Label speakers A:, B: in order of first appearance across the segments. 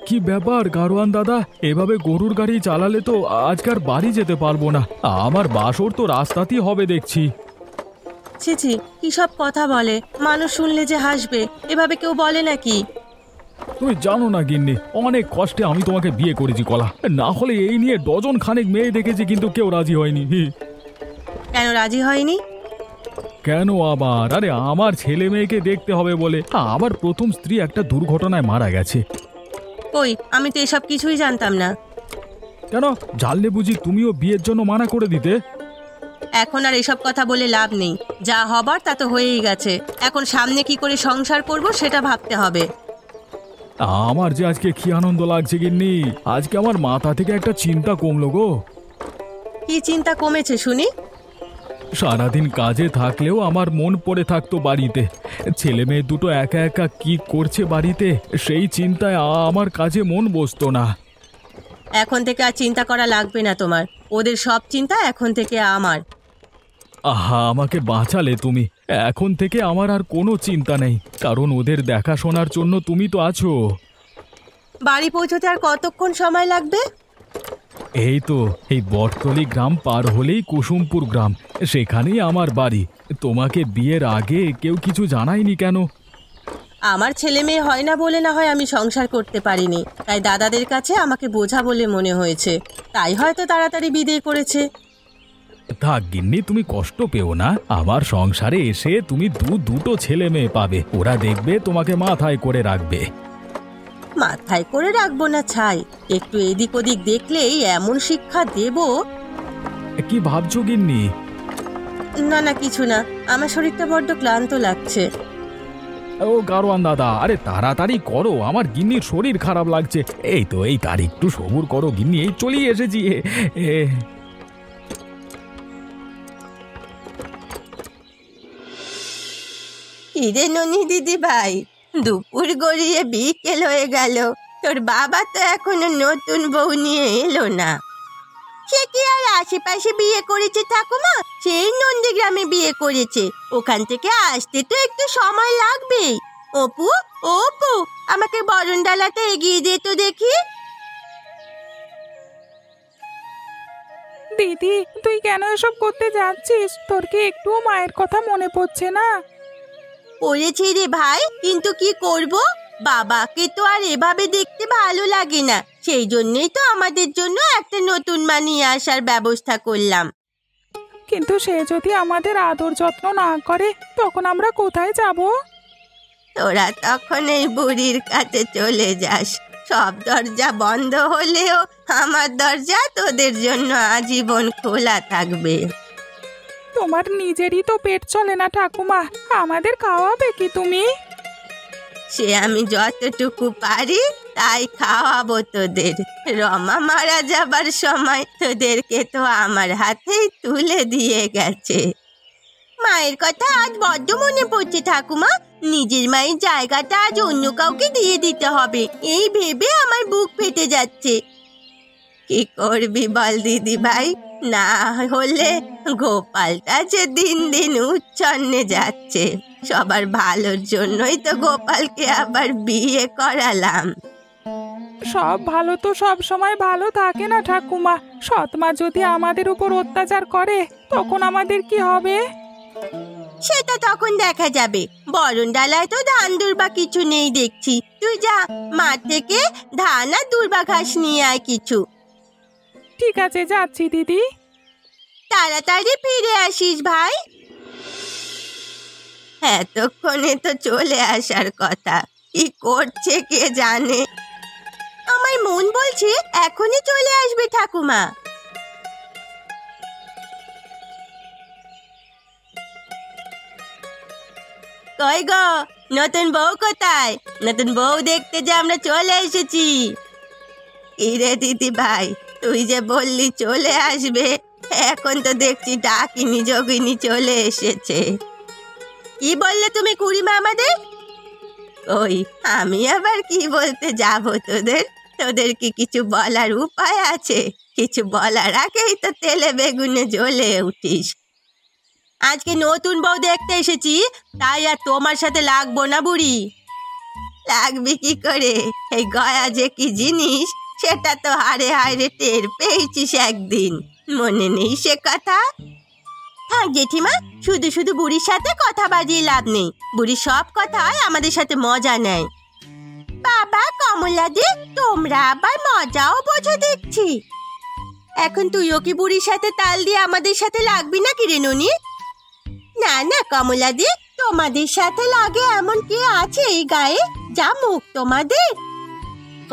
A: কি ব্যাপার গারোয়ান দাদা, এভাবে গরুর গাড়ি চালালে তো আজকার বাড়ি যেতে পারবো না। আমার বাসর তো রাস্তাতেই হবে দেখছি।
B: ছি ছি, কি সব কথা বলে, মানুষ শুনলে যে হাসবে, এভাবে কেউ বলে নাকি?
A: তুমি জানো না গিন্নি, অনেক কষ্টে আমি তোমাকে বিয়ে করেছি কলা, না হলে এই নিয়ে ডজন খানেক মেয়ে দেখেছি কিন্তু কেউ রাজি হয়নি।
B: কেন রাজি হয়নি?
A: কেন আবার? আরে আমার ছেলে মেয়েকে দেখতে হবে বলে। আমার প্রথম স্ত্রী একটা দুর্ঘটনায় মারা গেছে।
B: কই, আমি তো এসব কিছুই জানতাম না।
A: কেন জানলে বুঝি তুমিও বিয়ের জন্য মানা করে দিতে?
B: এখন আর এসব কথা বলে লাভ নেই, যা হবার তা তো হয়েই গেছে। এখন সামনে কি করে সংসার করব সেটা ভাবতে হবে।
A: আমার যে আজকে কি আনন্দ লাগছে গিন্নি, আজকে আমার মাথা থেকে একটা চিন্তা কমলো গো।
B: কি চিন্তা কমেছে শুনি?
A: সারাদিন কাজে থাকলেও আমার মন পড়ে থাকতো বাড়িতে। ছেলে মেয়ে দুটো একা একা কি করছে বাড়িতে, সেই চিন্তায় আমার কাজে মন বসতো না।
B: এখন থেকে আর চিন্তা করা লাগবে না তোমার, ওদের সব চিন্তা এখন থেকে আমার।
A: আহা, আমাকে বাঁচালে তুমি। এখন থেকে আমার আর কোনো চিন্তা নেই, কারণ ওদের দেখাশোনার জন্য তুমি তো আছো।
B: বাড়ি পৌঁছতে আর কতক্ষণ সময় লাগবে?
A: এই তো, এই বটতলি গ্রাম পার হলেই কুসুমপুর গ্রাম, সেখানেই আমার বাড়ি। তোমাকে বিয়ের আগে কেউ কিছু জানায়নি কেন?
B: আমার ছেলে মেয়ে হয় না বলে না হয় আমি সংসার করতে পারিনি, তাই দাদাদের কাছে আমাকে বোঝা বলে মনে হয়েছে, তাই হয়তো তাড়াতাড়ি বিয়ে করেছে।
A: থাক গিন্নি, তুমি কষ্ট পেও না। আমার সংসারে এসে তুমি দুটো ছেলে মেয়ে পাবে, ওরা দেখবে তোমাকে মাথায় করে রাখবে।
B: মাথায় করে রাখবো না ছাই, একটু এদিক ওদিক দেখলেই এমন শিক্ষা দেব।
A: কি ভাবছো গিন্নি?
B: না না, কিছু না, আমার শরীরটা বড্ড ক্লান্ত লাগছে।
A: ও গারোয়ান দাদা, আরে তাড়াতাড়ি করো, আমার গিন্নির শরীর খারাপ লাগছে। এই তো, এই তার একটু সবুর করো গিন্নি, এই চলেই এসেছি।
B: কিরে ননি দিদি ভাই, দুপুর গড়িয়ে বিকেল হয়ে গেল, তোর বাবা তো এখনো নতুন বউ নিয়ে এলো না। সে কি আর আশেপাশে বিয়ে করেছে ঠাকুমা? সেই নন্দীগ্রামে বিয়ে করেছে, ওখান থেকে আসতে তো একটু সময় লাগবে। অপু, অপু, আমাকে বরণডালাটা এগিয়ে দে তো দেখি।
C: দিদি, তুই কেন এসব করতে যাচ্ছিস? তোর কি একটুও মায়ের কথা মনে পড়ছে না?
B: পড়েছি রে ভাই, কিন্তু কি করব, বাবাকে তো আর এভাবে দেখতে ভালো লাগে না, সেই জন্যই তো আমাদের জন্য একটা নতুন মা নিয়ে আসার ব্যবস্থা করলাম।
C: কিন্তু সে যদি আমাদের আদর যত্ন না করে, তখন আমরা কোথায় যাব?
B: তোরা তখন এই বুড়ির কাছে চলে যাস, সব দরজা বন্ধ হলেও আমার দরজা তোদের জন্য আজীবন খোলা থাকবে।
C: তোমার নিজেরই তো পেট চলে না ঠাকুমা, আমাদের খাওয়াবে কি তুমি?
B: সে আমি যতটুকু পারি তাই খাওয়াবো তোদের। রমা মারা যাবার সময় তোদেরকে তো আমার হাতেই তুলে দিয়ে গেছে। মায়ের কথা আজ বড্ড মনে পড়ছে ঠাকুমা, নিজের মায়ের জায়গাটা আজ অন্য কাউকে দিয়ে দিতে হবে, এই ভেবে আমার বুক ফেটে যাচ্ছে। কি করবি বল দিদি ভাই, না হলে গোপালটা যে দিন দিন উচ্ছন্নে যাচ্ছে, সবার ভালোর জন্যই তো গোপালকে আবার বিয়ে করালাম।
C: সব ভালো তো সব সময় ভালো থাকে না ঠাকুমা, সৎমা যদি আমাদের উপর অত্যাচার করে তখন আমাদের কি হবে?
B: সেটা তখন দেখা যাবে, বরণ ডালায় তো ধান দুর্বা কিছু নেই দেখছি, তুই যা মাঠ থেকে ধান আর দুর্বা ঘাস নিয়ে আয় কিছু।
C: ঠিক আছে, যাচ্ছি দিদি।
B: তাড়াতাড়ি ফিরে আসিস ভাই। এতক্ষণে তো চলে আসার কথা, কি করছে কে জানে। আমার মন বলছে এখনই চলে আসবে ঠাকুমা। কই গো, নতুন বউ কোথায়? নতুন বউ দেখতে যে আমরা চলে এসেছি। ইরে দিদি ভাই, তুই যে বললি চলে আসবে, এখন তো দেখছি ডাকিনি যোগিনী চলে এসেছে। কি বললে তুমি খুড়িমা আমাদের? ওই আমি আবার কি বলতে যাব তোদের? তোদের কি কিছু বলার উপায় আছে? কিছু বলার আগেই তো তেলে বেগুনে জ্বলে উঠিস। আজকে নতুন বউ দেখতে এসেছি, তাই আর তোমার সাথে লাগবো না বুড়ি। লাগবে কি করে? এই গয়া যে কি জিনিস সেটা তো হাড়ে হাড়ে টের পেয়েছিস একদিন, মনে নেই সে কথা? থাক জেঠিমা, শুধু শুধু বুড়ির সাথে কথা বাজিয়ে লাভ নেই। বুড়ি সব কথায় আমাদের সাথে মজা নেয়। বাবা কমলাদি, তোমরা আবার মজাও বোঝো দেখছি। এখন তুইও কি বুড়ির সাথে তাল দিয়ে আমাদের সাথে লাগবি না কি রে ননি? না না কমলাদি, তোমাদের সাথে লাগে এমন কে আছে এই গায়ে? যা মুখ তোমাদের।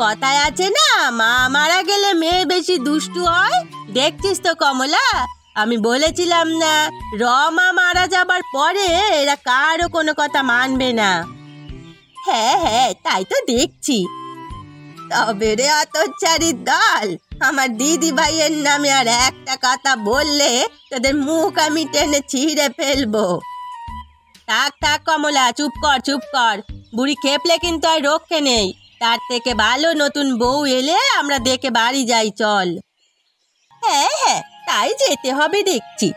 B: কথায় আছে না, মা মারা গেলে মেয়ে বেশি দুষ্টু হয়। দেখছিস তো কমলা, আমি বলেছিলাম না রমা মারা যাবার পরে এরা কারও কোনো কথা মানবে না। হ্যাঁ হ্যাঁ, তাই তো দেখছি। তবে রে অতচারীর দল, আমার দিদি ভাইয়ের নামে আর একটা কথা বললে তোদের মুখ আমি টেনে ছিঁড়ে ফেলবো। থাক থাক কমলা, চুপ কর চুপ কর। বুড়ি খেপলে কিন্তু আর রক্ষে নেই। তার থেকে ভালো নতুন বউ এলে আমরা দেখে বাড়ি যাই, চল। হ্যাঁ হ্যাঁ, তাই যেতে হবে দেখছি।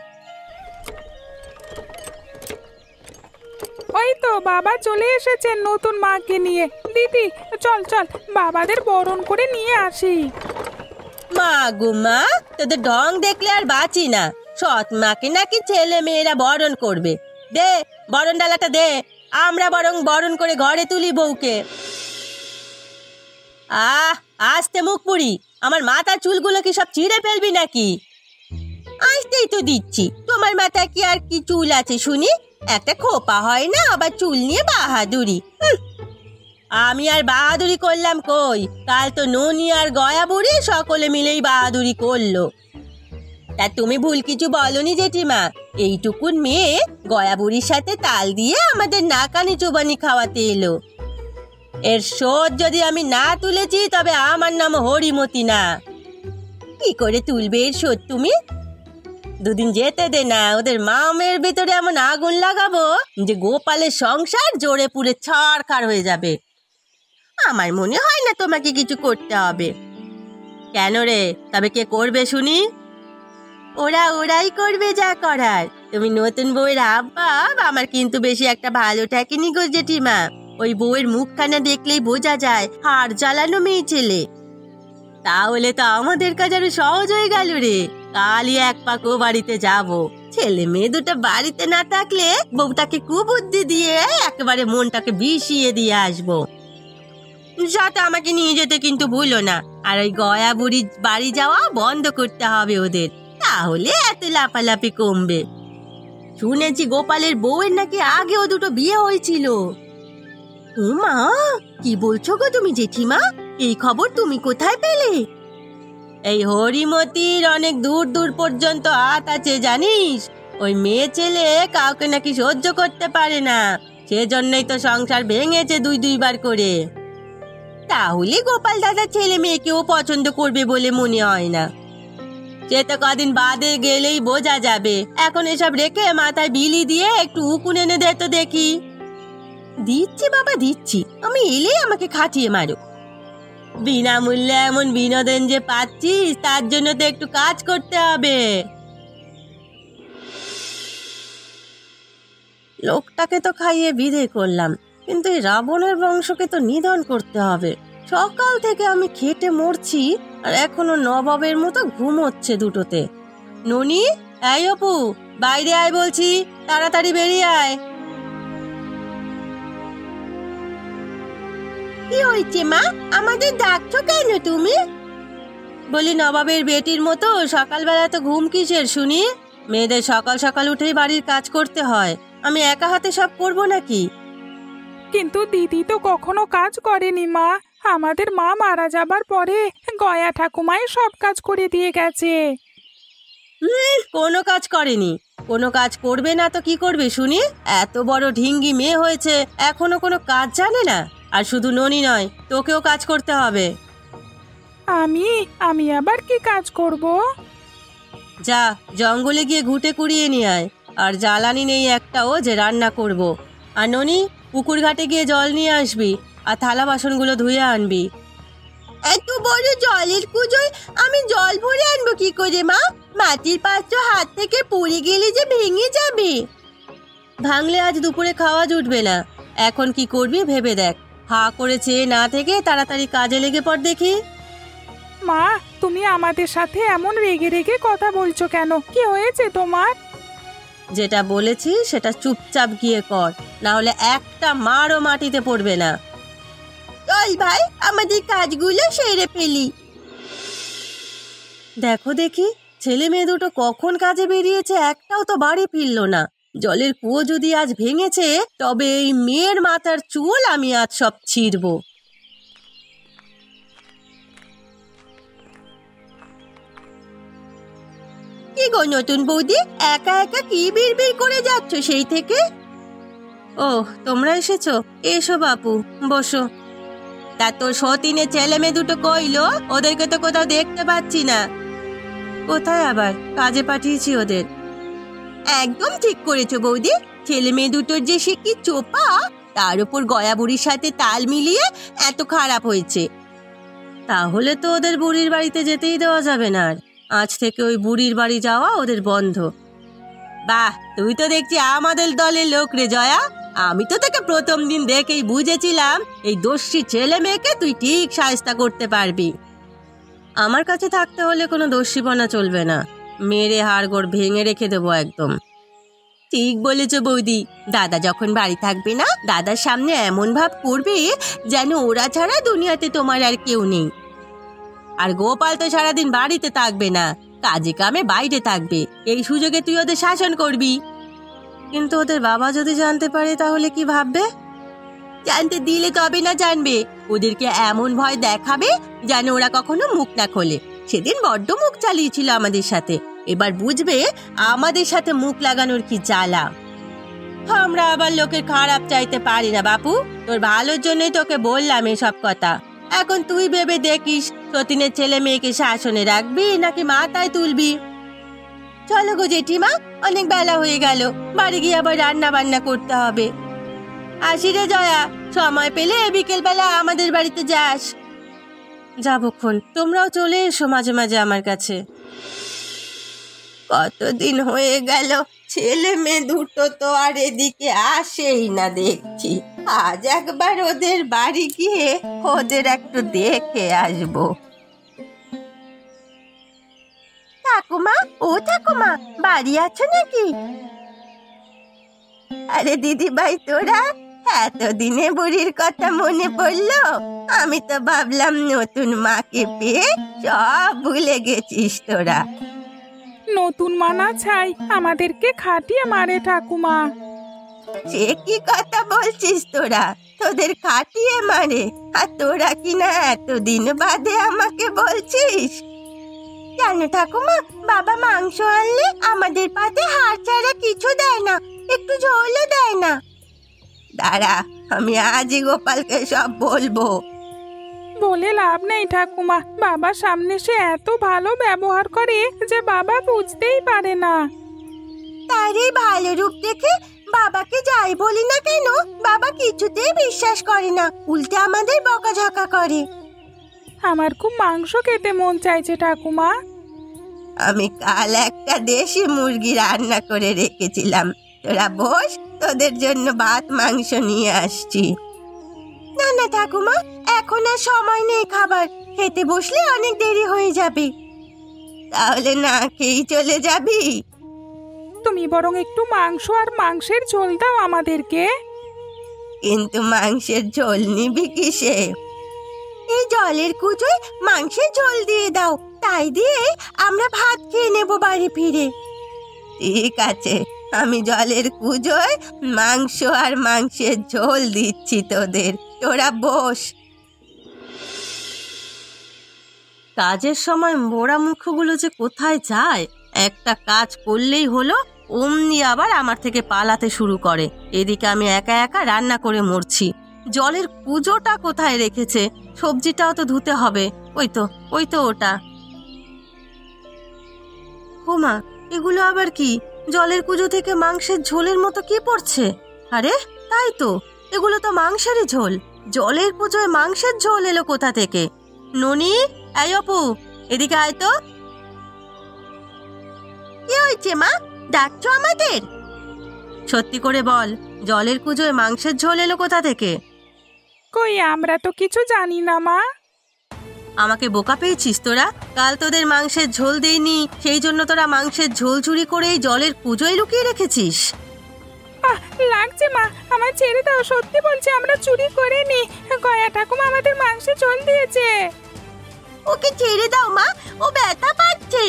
C: ওই তো বাবা চলে এসেছেন নতুন মাকে নিয়ে। দিদি চল চল, বাবাদের বরণ করে নিয়ে আসি।
B: মা গো মা, তোদের ঢং দেখলে আর বাঁচি না। সৎ মাকে নাকি ছেলে মেয়েরা বরণ করবে। দে বরণ ডালাটা দে, আমরা বরং বরণ করে ঘরে তুলি বউকে। আস্তে মুখ পুরি, আমার মাথার চুলগুলো কি সব ছিঁড়ে ফেলবি নাকি? আসতেই তো দিচ্ছি, তোমার মাথায় কি আর কি চুল আছে শুনি? একটা খোপা হয় না, আবার চুল নিয়ে বাহাদুরি। আমি আর বাহাদুরি করলাম কই? কাল তো ননি আর গয়া বুড়ি সকলে মিলেই বাহাদুরি করলো। তা তুমি ভুল কিছু বলনি জেঠিমা। এইটুকুন মেয়ে গয়া বুড়ির সাথে তাল দিয়ে আমাদের নাকানি চোবানি খাওয়াতে এলো। এর শোধ যদি আমি না তুলেছি তবে আমার নাম হরিমতি না। কি করে তুলবে এর শোধ তুমি? দুদিন যেতে দে না, ওদের মামের ভেতরে এমন আগুন লাগাবো যে গোপালের সংসার জোরে পুড়ে ছারখার হয়ে যাবে। আমার মনে হয় না তোমাকে কিছু করতে হবে। কেন রে, তবে কে করবে শুনি? ওরাই করবে যা করার। তুমি নতুন বউয়ের আব্বা, আমার কিন্তু বেশি একটা ভালো ঠেকেনি গো জেঠিমা। ওই বউয়ের মুখখানা দেখলেই বোঝা যায় হাড় জ্বালানো মেয়ে ছেলে। তাহলে তো আমাদের কাজ আরো সহজ হয়ে গেল রে। কালই এক পাক ও বাড়িতে যাব। ছেলে মেয়ে দুটো বাড়িতে না থাকলে বউটাকে কুবুদ্ধি দিয়ে একেবারে মনটাকে বিষিয়ে দিয়ে আসবো। সাথে আমাকে নিয়ে যেতে কিন্তু ভুলো না। আর ওই গয়া বুড়ির বাড়ি যাওয়া বন্ধ করতে হবে ওদের, তাহলে এত লাফালাফি কমবে। শুনেছি গোপালের বউয়ের নাকি আগেও দুটো বিয়ে হয়েছিল। মা, কি বলছো গো তুমি জেঠিমা? এই খবর তুমি কোথায় পেলে? এই হরিমতির অনেক দূর দূর পর্যন্ত হাত আছে জানিস। ওই মেয়ে ছেলে কাউকে নাকি সহ্য করতে পারে না, সেজন্যই তো সংসার ভেঙেছে দুইবার করে। তাহলে গোপাল দাদা ছেলে মেয়েকেও পছন্দ করবে বলে মনে হয় না। সে তো কদিন বাদে গেলেই বোঝা যাবে। এখন এসব রেখে মাথায় বিলি দিয়ে একটু উকুন এনে দে তো দেখি। দিচ্ছি বাবা দিচ্ছি, আমি এলেই আমাকে খাটিয়ে মারো। বিনামূল্যে এমন বিনোদন যে পাচ্ছিস, তার জন্য তো একটু কাজ করতে হবে। লোকটাকে তো খাইয়ে বিদে করলাম, কিন্তু এই রাবণের বংশকে তো নিধন করতে হবে। সকাল থেকে আমি খেটে মরছি, আর এখনো নবাবের মতো ঘুমোচ্ছে দুটোতে। ননি, এই অপু, বাইরে আয় বলছি, তাড়াতাড়ি বেরিয়ে আয়। কি হয়েছে মা, আমাদের ডাকছো কেন তুমি? বলি নবাবের বেটির মতো সকালবেলা তো ঘুম কিসের শুনি? মেয়েদের সকাল সকাল উঠেই বাড়ির কাজ করতে হয়, আমি একা হাতে সব করবো নাকি?
C: কিন্তু দিদি তো কখনো কাজ করেনি মা। আমাদের মা মারা যাবার পরে গয়া ঠাকুমাই সব কাজ করে দিয়ে গেছে।
B: কোনো কাজ করেনি। কোনো কাজ করবে না তো কি করবে শুনি? এত বড় ঢিঙ্গি মেয়ে হয়েছে, এখনো কোনো কাজ জানে না। আর শুধু ননি নয়, তোকেও কাজ করতে হবে।
C: আমি আবার কি কাজ করব?
B: যা জঙ্গলে গিয়ে ঘুটে কুড়িয়ে নিয়ে আয়। আর জ্বালানি নেই একটাও যে রান্না করব। আর ননি, পুকুর ঘাটে গিয়ে জল নিয়ে আসবি, আর থালা বাসনগুলো ধুয়ে আনবি। এত বড় জলের কুজোয় আমি জল ভরে আনবো কি করে মা? মাটির পাত্র হাত থেকে পড়ে গেলে যে ভেঙে যাবে। ভাঙলে আজ দুপুরে খাওয়া জুটবে না। এখন কি করবি ভেবে দেখ। হা করে চেয়ে না থেকে তাড়াতাড়ি কাজে লেগে পড় দেখি।
C: মা, তুমি আমাদের সাথে এমন রেগে রেগে কথা বলছো কেন? কি হয়েছে তোমার?
B: যেটা বলেছি সেটা চুপচাপ গিয়ে কর, না হলে একটা মারও মাটিতে পড়বে না। চল ভাই, আমাদের কাজগুলো সেরে ফেলি। দেখো দেখি, ছেলে মেয়ে দুটো কখন কাজে বেরিয়েছে, একটাও তো বাড়ি ফিরল না। জলের কুয়ো যদি আজ ভেঙেছে, তবে এই মেয়ের মাথার চুল আমি আজ সব ছিঁড়ব। কি গো নতুন বৌদি, একা একা কি বিড়বিড় করে যাচ্ছ সেই থেকে? ও, তোমরা এসেছো? এসো বাপু, বসো। তা তোর সতীনের ছেলে মেয়ে দুটো কইলো? ওদেরকে তো কোথাও দেখতে পাচ্ছি না। কোথায় আবার? কাজে পাঠিয়েছি ওদের। একদম ঠিক করেছো বৌদি, ছেলে মেয়ে দুটোর যে সে কি চোপা, তার উপর গয়া বুড়ির সাথে তাল মিলিয়ে এত খারাপ হয়েছে। তাহলে তো ওদের বুড়ির বাড়িতে যেতেই দেওয়া যাবে না আর। আজ থেকে ওই বুড়ির বাড়ি যাওয়া ওদের বন্ধ। বাহ, তুই তো দেখছি আমাদের দলের লোক রে জয়া। আমি তো তোকে প্রথম দিন দেখেই বুঝেছিলাম এই দোষী ছেলে মেয়েকে তুই ঠিক শায়েস্তা করতে পারবি। আমার কাছে থাকতে হলে কোনো দোষীপনা চলবে না, মেরে হাড়গোড় ভেঙে রেখে দেবো একদম। ঠিক বলেছ বৌদি, দাদা যখন বাড়ি থাকবে না, দাদার সামনে এমন ভাব করবে যেন ওরা ছাড়া দুনিয়াতে তোমার আর কেউ নেই। আর গোপাল তো সারাদিন বাড়িতে থাকবে না, কাজে কামে বাইরে থাকবে। এই সুযোগে তুই ওদের শাসন করবি। কিন্তু ওদের বাবা যদি জানতে পারে তাহলে কি ভাববে? জানতে দিলে তবে না জানবে, ওদেরকে এমন ভয় দেখাবে যেন ওরা কখনো মুখ না খোলে। সেদিন বড্ড মুখ চালিয়েছিল আমাদের সাথে, এবার বুঝবে আমাদের সাথে মুখ লাগানোর কি জ্বালা। আমরা আবার লোকের খারাপ চাইতে পারি না বাপু, তোর ভালোর জন্যই তোকে বললাম এসব কথা। এখন তুই ভেবে দেখিস, সতীনের ছেলে মেয়েকে শাসনে রাখবি নাকি মাথায় তুলবি। চলো গো জেঠিমা, অনেক বেলা হয়ে গেল, বাড়ি গিয়ে আবার রান্না বান্না করতে হবে। আসি রে জয়া, সময় পেলে বিকেল বেলা আমাদের বাড়িতে যাস। যাবক্ষণ, তোমরাও চলে এসো মাঝে মাঝে আমার কাছে। কতদিন হয়ে গেল ছেলে মেয়ে দুটো তো আর এদিকে আসেই না দেখছি। আজ একবার ওদের বাড়ি গিয়ে ওদের একটু দেখে আসবো। ঠাকুমা, ও ঠাকুমা, বাড়ি আছো নাকি? আরে দিদি ভাই, তোরা এতদিনে বুড়ির কথা মনে পড়লো? আমি তো ভাবলাম নতুন মাকে পেয়ে সব ভুলে গেছিস তোরা।
C: নতুন মানা ছাই আমাদেরকে খাটিয়ে মারে ঠাকুমা।
B: সে কি কথা বলছিস তোরা? তোদের খাটিয়ে মারে, আর তোরা কিনা এতদিন বাদে আমাকে বলছিস? জানো ঠাকুমা, বাবা মাংস আনলে আমাদের পাতে হাড় ছাড়া কিছু দেয় না, একটু ঝোলও দেয় না। দাঁড়া, আমি আজই গোপালকে সব বলবো।
C: বলে লাভ নেই ঠাকুমা, বাবার সামনে সে এত ভালো ব্যবহার করে যে বাবা বুঝতেই পারে না।
B: তার এই ভালো রূপ দেখে বাবাকে যাই বলি না কেন, বাবা কিছুতেই বিশ্বাস করে না, উল্টে আমাদের বকাঝকা করে।
C: আমার খুব মাংস খেতে মন চাইছে ঠাকুমা।
B: আমি কাল একটা দেশি মুরগি রান্না করে রেখেছিলাম, তোরা বস, তোদের জন্য ভাত মাংস নিয়ে আসছি। না না ঠাকুমা, এখন আর সময় নেই খাবার, খেতে বসলে অনেক দেরি হয়ে যাবে। তাহলে না খেয়েই চলে যাবি?
C: তুমি বরং একটু মাংস আর মাংসের ঝোল দাও আমাদেরকে।
B: কিন্তু মাংসের ঝোল নিবি কিসে? এই জলের কুচোয় মাংসের ঝোল দিয়ে দাও, তাই দিয়ে আমরা ভাত খেয়ে নেব বাড়ি ফিরে। ঠিক আছে, আমি জলের কুচোয় মাংস আর মাংসের ঝোল দিচ্ছি তোদের, তোরা বস। কাজের সময় মোড়া মুখগুলো যে কোথায় যায়, একটা কাজ করলেই হলো অমনি আবার আমার থেকে পালাতে শুরু করে। এদিকে আমি একা একা রান্না করে মরছি। জলের কুজোটা কোথায় রেখেছে? সবজিটাও তো ধুতে হবে। ওই তো ওটা। হোমা, এগুলো আবার কি? জলের কুজো থেকে মাংসের ঝোলের মতো কি পড়ছে? আরে তাই তো, এগুলো তো মাংসেরই ঝোল। জলের কুজোয় মাংসের ঝোল এলো কোথা থেকে? ননি, এই অপু, এদিকে আয় তো। কি হয়েছে মা, ডাকছো আমাদের? সত্যি করে বল, জলের কুজোয় মাংসের ঝোল এলো কোথা থেকে?
C: কই আমরা তো কিছু জানি না মা।
B: আমাকে বোকা পেয়েছিস তোরা? কাল তোদের মাংসের ঝোল দেইনি, সেই জন্য তোরা মাংসের ঝোল চুরি করে এই জলের পুজোয় লুকিয়ে রেখেছিস।
C: লাগছে মা, আমার ছেড়ে দাও, সত্যি বলছি আমরা চুরি করিনি। গয়া ঠাকুমা আমাদের মাংসে ঝোল দিয়েছে।
B: ওকে ছেড়ে দাও মা, ও ব্যথা পাচ্ছে।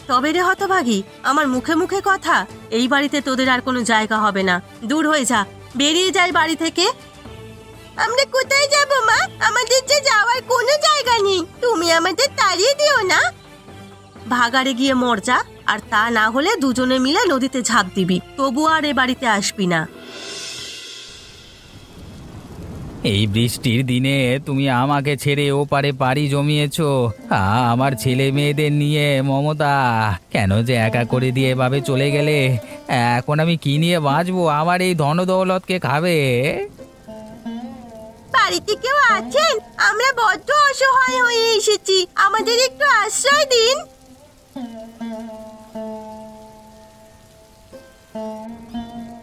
B: তবে রে হতভাগী, আমার মুখে মুখে কথা, এই বাড়িতে তোদের আর কোনো জায়গা হবে না। দূর হয়ে যা, বেরিয়ে যাই বাড়ি থেকে। আমরা কোথায় যাব মা? আমাদের যে যাওয়ার কোনো জায়গা নেই, তুমি আমাদের তাড়িয়ে দিও না। ভাগাড়ে গিয়ে মর যা, আর তা না হলে দুজনে মিলে নদীতে ঝাঁপ দিবি, তবু আর এ বাড়িতে আসবি না।
D: এই বৃষ্টির দিনে তুমি আমাকে ছেড়ে ওপারে পাড়ি জমিয়েছো। আমার ছেলে মেয়েদের নিয়ে মমতা কেন যে একা করে দিয়ে এভাবে চলে গেলে? এখন আমি কি নিয়ে বাঁচবো? আমার এই ধনদৌলতকে খাবে।
B: বাড়িতে কেউ আছেন? আমরা বড্ড অসহায় হয়ে এসেছি, আমাদের একটু আশ্রয় দিন।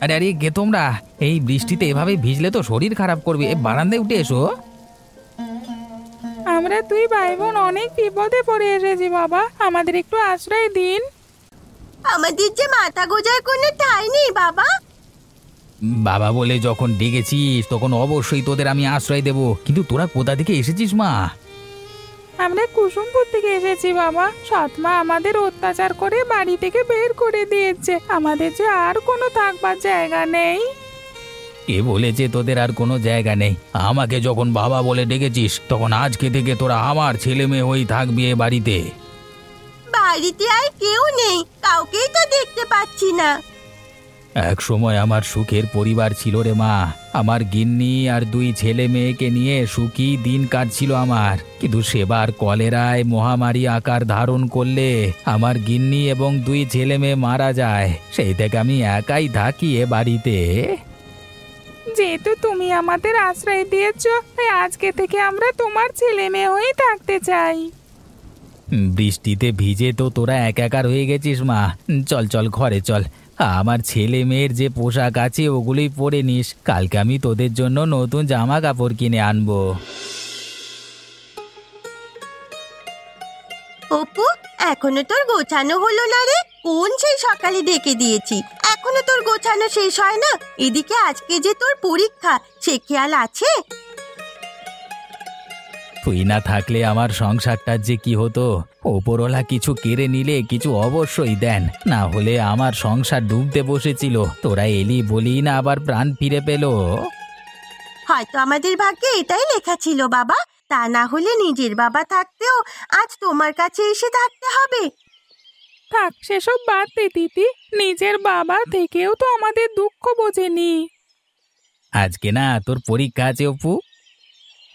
D: আরে আরে কে তোমরা? এই বৃষ্টিতে এভাবে ভিজলে তো শরীর খারাপ করবে, বারান্দায় উঠে এসো।
C: আমরা দুই ভাই বোন অনেক বিপদে পড়ে এসেছি বাবা, আমাদের একটু আশ্রয় দিন।
B: আমাদের যে মাথা গোজার কোনো ঠাঁই নেই বাবা।
D: বাবা বলে যখন ডেকেছিস তখন অবশ্যই তোদের আমি আশ্রয় দেব, কিন্তু তোরা কোথা থেকে এসেছিস মা?
C: আমরা কুসুমপুর থেকে এসেছি বাবা। সৎমা আমাদের অত্যাচার করে বাড়ি থেকে বের করে দিয়েছে, আমাদের যে আর কোনো থাকবার জায়গা নেই।
D: কে বলেছে তোদের আর কোনো জায়গা নেই? আমাকে যখন বাবা বলে ডেকেছিস তখন আজকে থেকে তোরা আমার ছেলে মেয়ে হয়েই থাকবি এ বাড়িতে।
B: বাড়িতে আর কেউ নেই, কাউকেই তো দেখতে পাচ্ছি না।
D: এক সময় আমার সুখের পরিবার ছিল রে মা। আমার গিন্নি আর দুই ছেলে মেয়েকে নিয়ে সুখী দিন কাটছিল আমার, কিন্তু সেবার কলেরায় মহামারী আকার ধারণ করলে আমার গিন্নি এবং দুই ছেলে মেয়ে মারা যায়। সেই থেকে আমি একাই থাকি এ বাড়িতে।
C: যেহেতু তুমি আমাদের আশ্রয় দিয়েছো, তাই আজকে থেকে আমরা তোমার ছেলে মেয়ে হয়েই থাকতে চাই।
D: বৃষ্টিতে ভিজে তো তোরা একাকার হয়ে গেছিস মা। চল চল ঘরে চল, আমার ছেলে মেয়ের যে পোশাক আছে ওগুলোই পরে নিস, কালকে আমি তোদের জন্য নতুন জামা কাপড় কিনে আনবো।
B: অপু, এখনো তোর গোছানো হলো না রে? কোন সেই সকালে ডেকে দিয়েছি, এখনো তোর গোছানো শেষ হয় না? এদিকে আজকে যে তোর পরীক্ষা, সে খেয়াল আছে?
D: তুই না থাকলে আমার সংসারটার যে কি হতো। ওপরওয়ালা কিছু কেড়ে নিলে কিছু অবশ্যই দেন, না হলে আমার সংসার ডুবতে বসেছিল। তোরা এলি বলি না আবার প্রাণ ফিরে পেল।
B: হয়তো আমাদের ভাগ্যে এটাই লেখা ছিল বাবা, তা না হলে নিজের বাবা থাকতেও আজ তোমার কাছে এসে থাকতে হবে।
C: থাক সেসব বাদ দে দিদি, নিজের বাবা থেকেও তো আমাদের দুঃখ বোঝেনি।
D: আজকে না তোর পরীক্ষা আছে অপু?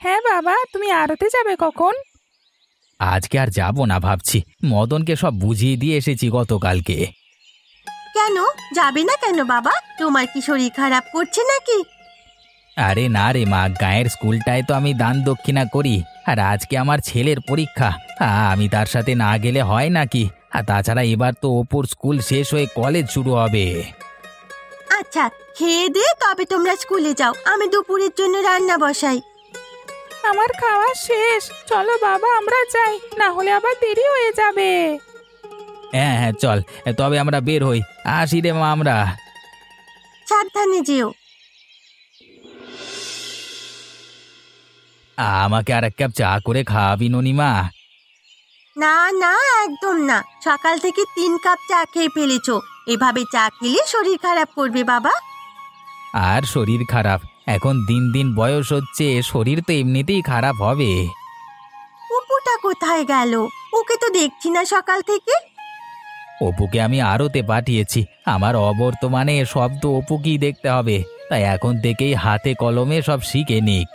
C: হ্যাঁ বাবা, তুমি আরতে যাবে কখন?
D: আজকে আর যাব না ভাবছি, মদনকে সব বুঝিয়ে দিয়ে এসেছি গতকালকে।
B: কেন যাবে না কেন বাবা? তোমার কি শরীর খারাপ করছে নাকি?
D: আরে না রে মা, গায়ের স্কুলটায় তো আমি দান দক্ষিণা করি, আর আজকে আমার ছেলের পরীক্ষা, আমি তার সাথে না গেলে হয় নাকি? আর তাছাড়া এবার তো অপুর স্কুল শেষ হয়ে কলেজ শুরু হবে।
B: আচ্ছা, খেয়ে দিয়ে তবে তোমরা স্কুলে যাও, আমি দুপুরের জন্য রান্না বসাই।
C: আমার খাওয়া শেষ, চলো বাবা আমরা যাই, না হলে আবার দেরি হয়ে যাবে।
D: হ্যাঁ হ্যাঁ চল, তবে আমরা বের হই। আসি রে মা আমরা।
B: সাবধানে যেও।
D: আমাকে আর এক কাপ চা করে খাওয়াবি ননিমা?
B: না না, একদম না, সকাল থেকে 3 কাপ চা খেয়ে ফেলেছো, এভাবে চা খেলে শরীর খারাপ করবে বাবা।
D: আর শরীর খারাপ? এখন দিন দিন বয়স হচ্ছে, শরীর তো এমনিতেই খারাপ হবে।
B: অপুটা কোথায় গেল? ওকে তো দেখছি না সকাল থেকে।
D: অপুকে আমি আরতে পাঠিয়েছি, আমার অবর্তমানে সব তো অপুকেই দেখতে হবে, তাই এখন থেকেই হাতে কলমে সব শিখে নিক।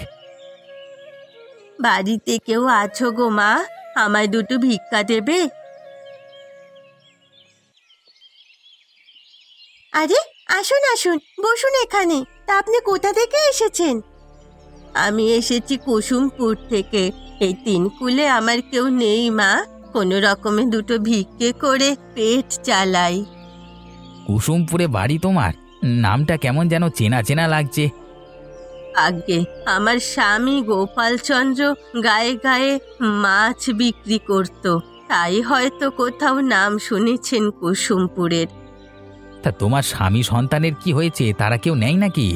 B: বাড়িতে কেউ আছো গো মা? আমায় দুটো ভিক্ষা দেবে? আরে আসুন আসুন, বসুন এখানে। তা আপনি কোথা থেকে এসেছেন? আমি এসেছি কুসুমপুর থেকে। এই 3 কুলে আমার কেউ নেই মা, কোনো রকমে দুটো ভিক্ষে করে পেট চালাই।
D: কুসুমপুরে বাড়ি তোমার? নামটা কেমন যেন চেনা চেনা লাগছে।
B: আগে আমার স্বামী গোপালচন্দ্র গায়ে গায়ে মাছ বিক্রি করত, তাই হয়তো কোথাও নাম শুনেছেন কুসুমপুরের।
D: তা তোমার স্বামী সন্তানের কি হয়েছে, তারা কেউ নেয় নাকি?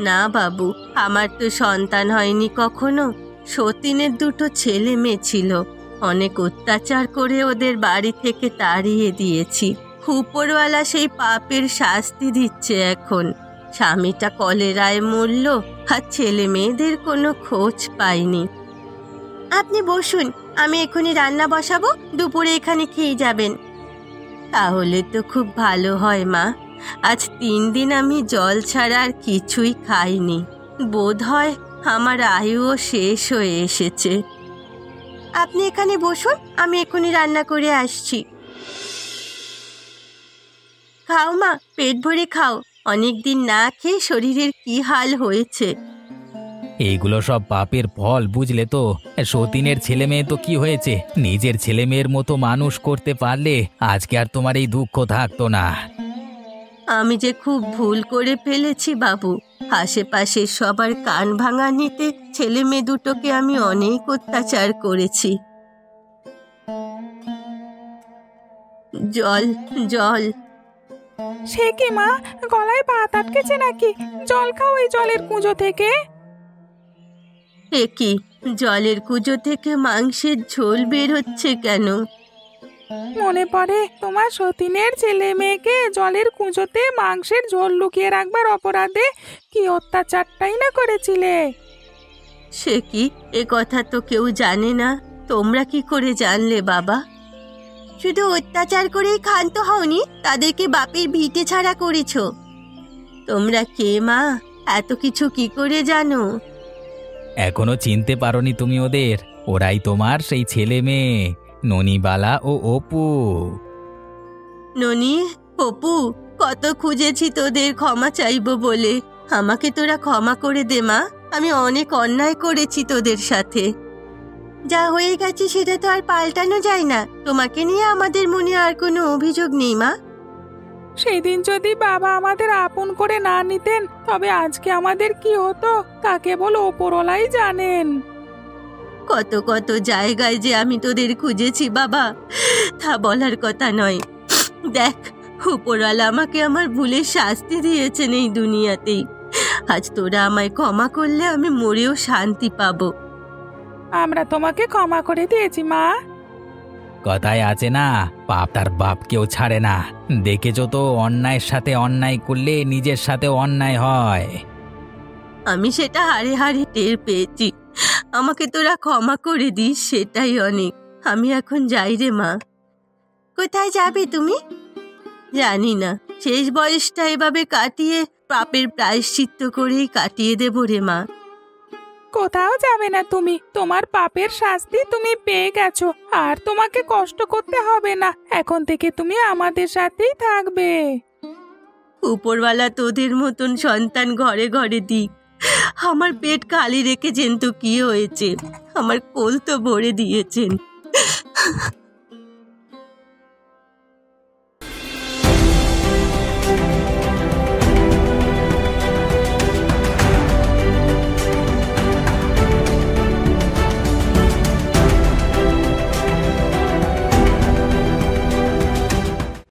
B: না বাবু, আমার তো সন্তান হয়নি কখনো। সতীনের দুটো ছেলে মেয়ে ছিল, অনেক অত্যাচার করে ওদের বাড়ি থেকে তাড়িয়ে দিয়েছি। উপরওয়ালা সেই পাপের শাস্তি দিচ্ছে এখন। স্বামীটা কলেরায় মরল, আর ছেলে মেয়েদের কোনো খোঁজ পাইনি। আপনি বসুন, আমি এখনই রান্না বসাবো, দুপুরে এখানে খেয়ে যাবেন। তাহলে তো খুব ভালো হয় মা। আজ 3 দিন আমি জল ছাড়া আর কিছুই খাইনি। বোধ হয় আমার আয়ুও শেষ হয়ে এসেছে। আপনি এখানে বসুন, আমি এখনই রান্না করে আসছি। খাও মা, পেট ভরে খাও। অনেক দিন না খেয়ে শরীরের কি হাল হয়েছে।
D: এইগুলো সব পাপের ফল, বুঝলে তো। সতীনের ছেলে মেয়ে তো কি হয়েছে, নিজের ছেলে মেয়ের মতো মানুষ করতে পারলে আজকে আর তোমার এই দুঃখ থাকতো না।
B: আমি যে খুব ভুল করে ফেলেছি বাবু। আশেপাশের সবার কান ভাঙা নিতে ছেলে মেয়ে দুটোকে আমি অনেক অত্যাচার করেছি। জল জল।
C: সে কি মা, গলায় ভাত আটকেছে নাকি? জল খাও এই জলের কুঁজো থেকে।
B: এ কি, জলের কুঁজো থেকে মাংসের ঝোল বের হচ্ছে কেন?
C: মনে পড়ে তোমার সতীনের ছেলে মেয়েকে জলের কুঁজোতে মাংসের ঝোল লুকিয়ে রাখবার অপরাধে কি অত্যাচারটাই না করেছিলে।
B: সে কি, এ কথা তো কেউ জানে না। তোমরা কি করে জানলে বাবা? শুধু অত্যাচার করেই ক্ষান্ত হওনি, তাদেরকে বাপের ভিটে ছাড়া করেছ। তোমরা কে মা, এত কিছু কি করে জানো?
D: এখনো চিনতে পারোনি তুমি ওদের? ওরাই তোমার সেই ছেলে মেয়ে, ননিবালা ও অপু।
B: ননি, অপু, কত খুঁজেছি তোদের ক্ষমা চাইবো বলে। আমাকে তোরা ক্ষমা করে দে মা। আমি অনেক অন্যায় করেছি তোদের সাথে। যা হয়ে গেছে সেটা তো আর পাল্টানো যায় না। তোমাকে নিয়ে আমাদের মনে আর কোনো অভিযোগ নেই মা।
C: সেই দিন যদি বাবা আমাদের আপন করে না নিতেন, তবে আজকে আমাদের কি হতো তা কেবল ওপরওয়ালাই জানেন।
B: কত কত জায়গায় যে আমি তোদের খুঁজেছি বাবা, তা বলার কথা নয়। দেখ, উপরওয়ালা আমাকে আমার ভুলের শাস্তি দিয়েছেন এই দুনিয়াতেই। আজ তোরা আমায় ক্ষমা করলে আমি মরেও শান্তি পাবো।
C: আমরা তোমাকে ক্ষমা করে দিয়েছি মা।
D: কথায় আছে না, পাপ তার বাপকেও ছাড়ে না। দেখেছো তো, অন্যায়ের সাথে অন্যায় করলে নিজের সাথে অন্যায় হয়।
B: আমি সেটা হাড়ে হাড়ে টের পেয়েছি। আমাকে তোরা ক্ষমা করে দিস, সেটাই অনেক। আমি এখন যাই রে মা। কোথায় যাবে তুমি? জানি না, শেষ বয়সটা এভাবে কাটিয়ে পাপের প্রায়শ্চিত্ত করেই কাটিয়ে দেব রে মা।
C: কোথাও যাবে না তুমি, তোমার পাপের শাস্তি তুমি পেয়ে গেছো। আর তোমাকে কষ্ট করতে হবে না, এখন থেকে তুমি আমাদের সাথেই থাকবে।
B: উপরওয়ালা তোদের মতন সন্তান ঘরে ঘরে দিক। আমার পেট খালি রেখেছেন তো কি হয়েছে, আমার কোল তো ভরে দিয়েছেন।